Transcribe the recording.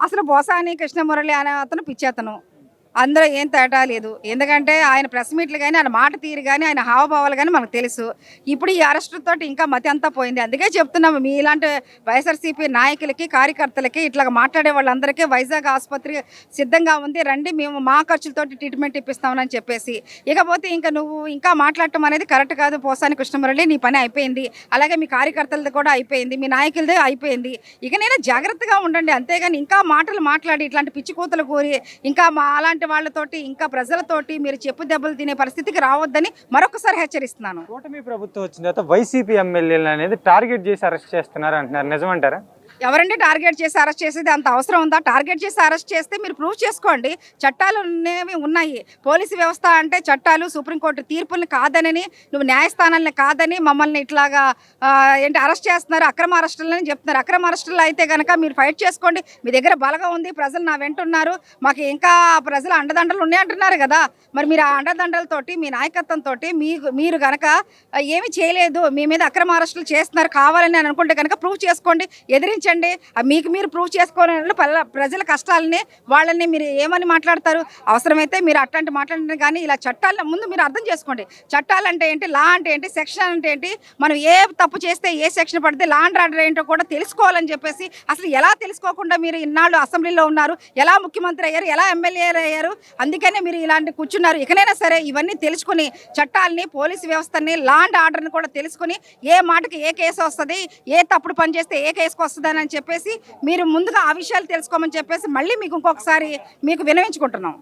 అసలు బోసాని కృష్ణమురళి అనే అతను పిచ్చేతను. అందులో ఏం తేడా లేదు. ఎందుకంటే ఆయన ప్రెస్ మీట్లు గాని, ఆయన మాట తీరు గాని, ఆయన హావభావాలు గాని మనకు తెలుసు. ఇప్పుడు ఈ అరెస్ట్‌తోటి ఇంకా మతి అంతా పోయింది. అందుకే చెప్తున్నాము మీలాంటి వైఎస్ఆర్‌సీపీ నాయకులకి, కార్యకర్తలకి ఇట్లాగ మాట్లాడే వాళ్ళందరికీ వైజాగ్ ఆసుపత్రి సిద్ధంగా ఉంది. రండి మేము మా ఖర్చులతోటి ట్రీట్మెంట్ ఇప్పిస్తామని చెప్పేసి. ఇకపోతే ఇంక నువ్వు ఇంకా మాట్లాడటం అనేది కరెక్ట్ కాదు పోసాని కృష్ణమురళి. నీ పని అయిపోయింది. అలాగే మీ కార్యకర్తలది కూడా అయిపోయింది. మీ నాయకులది అయిపోయింది. ఇకనైనా జాగ్రత్తగా ఉండండి. అంతేగాని ఇంకా మాటలు మాట్లాడి ఇట్లాంటి పిచ్చి కూతలు కూరి ఇంకా మా అలాంటి వాళ్ళతోటి ఇంకా ప్రజలతోటి మీరు చెప్పు దెబ్బలు తినే పరిస్థితికి రావద్దని మరొకసారి హెచ్చరిస్తున్నాను. కూటమి ప్రభుత్వం వచ్చిన తర్వాత వైసీపీ ఎమ్మెల్యేలు అనేది టార్గెట్ చేసి అరెస్ట్ చేస్తున్నారు అంటున్నారు, నిజమంటారా? ఎవరండి టార్గెట్ చేసి అరెస్ట్ చేసేది? అంత అవసరం ఉందా? టార్గెట్ చేసి అరెస్ట్ చేస్తే మీరు ప్రూవ్ చేసుకోండి. చట్టాలు అనేవి ఉన్నాయి. పోలీసు వ్యవస్థ అంటే చట్టాలు, సుప్రీంకోర్టు తీర్పుల్ని కాదని, నువ్వు న్యాయస్థానాలని కాదని మమ్మల్ని ఇట్లాగా ఏంటి అరెస్ట్ చేస్తున్నారు, అక్రమ అరెస్టులని చెప్తున్నారు. అక్రమ అరెస్టులు అయితే కనుక మీరు ఫైట్ చేసుకోండి. మీ దగ్గర బలగా ఉంది, ప్రజలు నా వెంట ఉన్నారు, మాకు ఇంకా ప్రజల అండదండలు ఉన్నాయంటున్నారు కదా. మరి మీరు ఆ అండదండలతోటి మీ నాయకత్వంతో మీరు కనుక ఏమి చేయలేదు, మీ మీద అక్రమ అరెస్టులు చేస్తున్నారు కావాలని అనుకుంటే కనుక ప్రూవ్ చేసుకోండి, ఎదిరించండి. మీకు మీరు ప్రూవ్ చేసుకోని ప్రజల కష్టాలని వాళ్ళని మీరు ఏమని మాట్లాడతారు? అవసరమైతే మీరు అట్లాంటి మాట్లాడిన కానీ ఇలా చట్టాల ముందు మీరు అర్థం చేసుకోండి. చట్టాలు అంటే ఏంటి, లా అంటే ఏంటి, సెక్షన్ అంటే ఏంటి, మనం ఏ తప్పు చేస్తే ఏ సెక్షన్ పడితే లా అండ్ ఆర్డర్ ఏంటో కూడా తెలుసుకోవాలని చెప్పేసి అసలు ఎలా తెలుసుకోకుండా మీరు ఇన్నాళ్ళు అసెంబ్లీలో ఉన్నారు, ఎలా ముఖ్యమంత్రి అయ్యారు, ఎలా ఎమ్మెల్యే అయ్యారు? అందుకనే మీరు ఇలాంటి కూర్చున్నారు. ఇకనైనా సరే ఇవన్నీ తెలుసుకుని చట్టాలని, పోలీసు వ్యవస్థని, లా అండ్ ఆర్డర్ని కూడా తెలుసుకుని ఏ మాటకి ఏ కేసు వస్తుంది, ఏ తప్పుడు పని చేస్తే ఏ కేసుకు వస్తుంది అని చెప్పేసి మీరు ముందుగా ఆ విషయాలు తెలుసుకోమని చెప్పేసి మళ్ళీ మీకు ఇంకొకసారి మీకు వినవించుకుంటున్నాం.